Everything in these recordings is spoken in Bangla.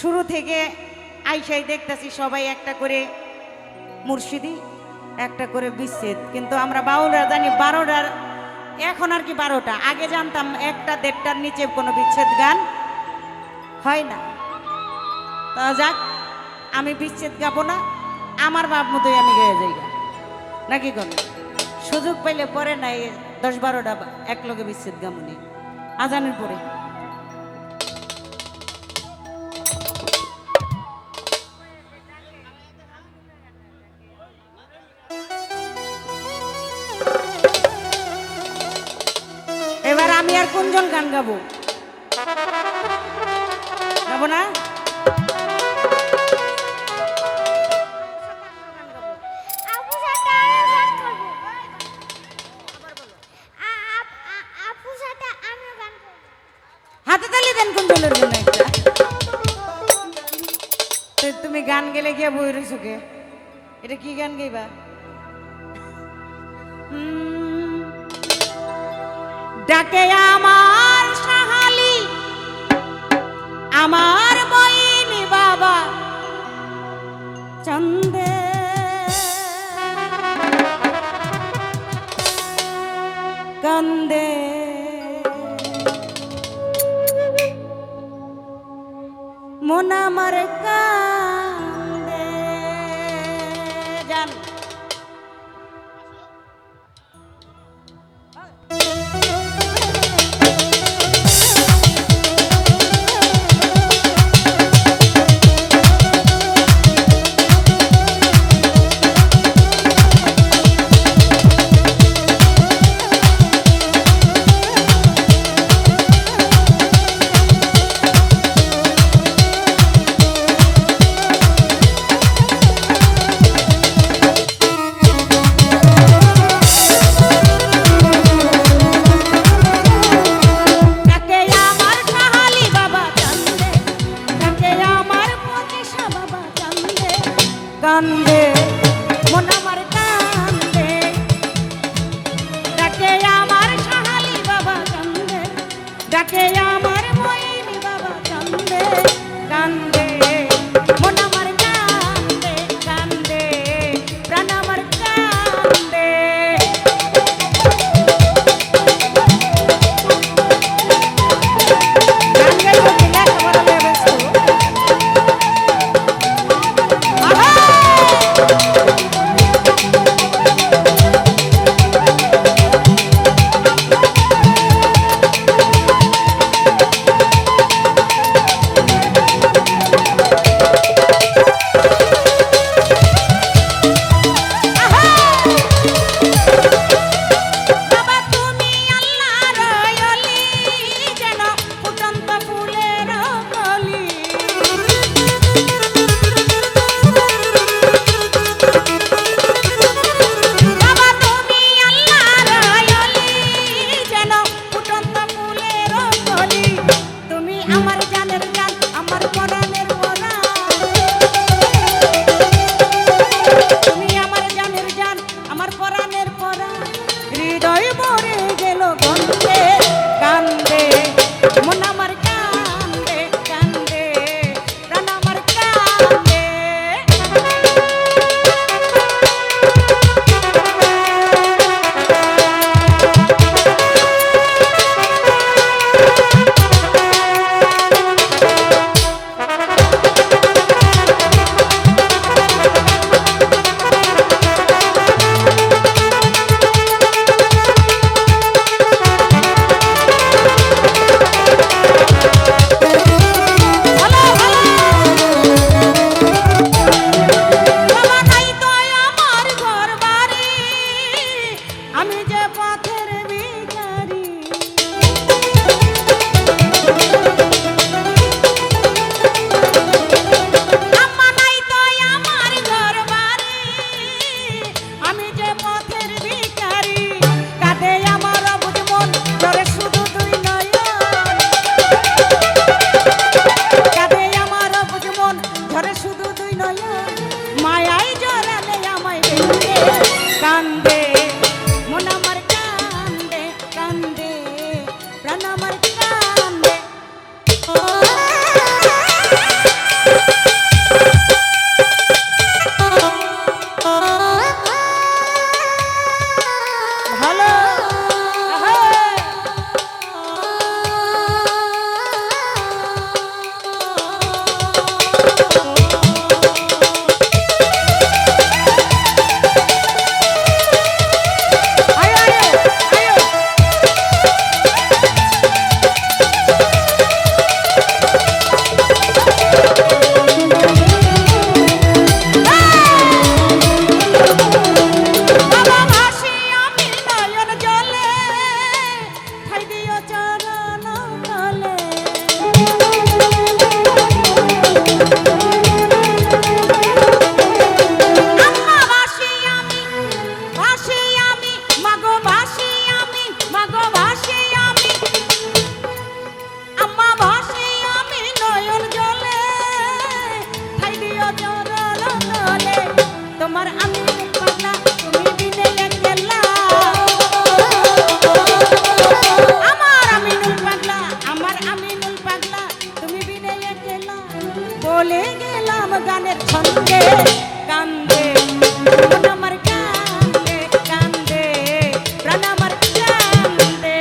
শুরু থেকে আইসাই দেখতেছি সবাই একটা করে মুর্শিদি একটা করে বিচ্ছেদ, কিন্তু আমরা বাউলরা জানি 12টার, এখন আর কি 12টা, আগে জানতাম 1টা 1:30টার নিচে কোনো বিচ্ছেদ গান হয় না। তা যাক, আমি বিচ্ছেদ গাবো না, আমার বাপ মতোই আমি গেয়ে যাই নাকি কোনো সুযোগ পাইলে পরে নাই 10-12টা এক লগে বিচ্ছেদ গামুনি আজানের পরে। এবার আমি আর কোনজন গান গাবো? গাবো না? হাতে তালি দেন কোন দলের জন্য একটা। তুমি গান গেলে গিয়ে বই রয়েছো কে? এটা কি গান গাইবা? ডাকে আমার সাহালি আমার বইনি বাবা চন্দে, কান্দে মন আমার কান্দে। জান কান্দে মন আমার কান্দে, ডাকে আমার সাহালি বাবা কান্দে, ডাকে আমার মইনি বাবা কান্দে, কান্দে মন আমার কান্দে, কান্দে প্রাণ আমার কান্দে। গান গাইবো কি না খবর ব্যস্ত। চলে গেলাম গানের ছন্দে কান্দে মন আমার কান্দে কান্দে প্রাণ আমার কান্দে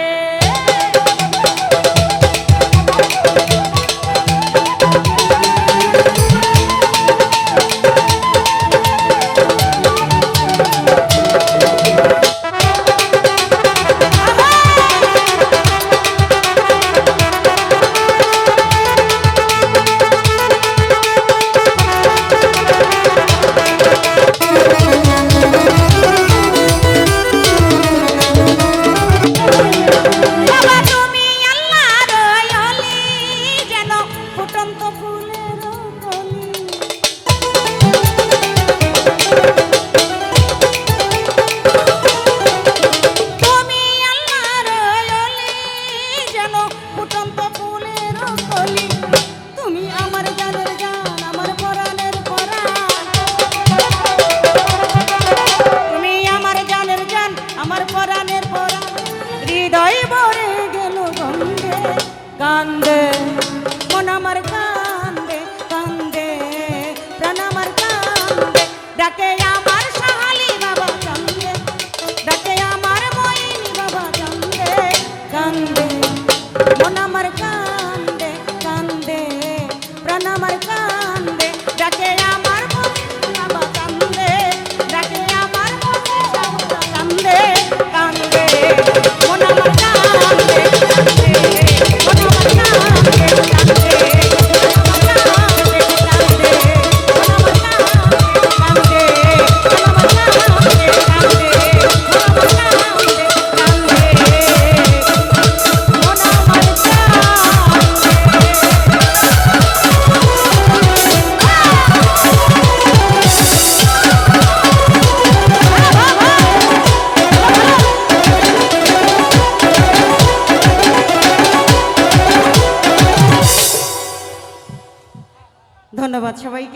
কান্দে মন আমার কান্দে কান্দে প্রাণ আমার কান্দে ডাকে আমার সাহালি বাবা কান্দে ডাকে আমার মইনি বাবা কান্দে কান্দে মন আমার কান্দে কান্দে প্রাণ আমার কান্দে ডাকে আমার মইনি বাবা কান্দে ডাকে আমার মইনি বাবা কান্দে কান্দে মন আমার কান্দে ধন্যবাদ সবাইকে।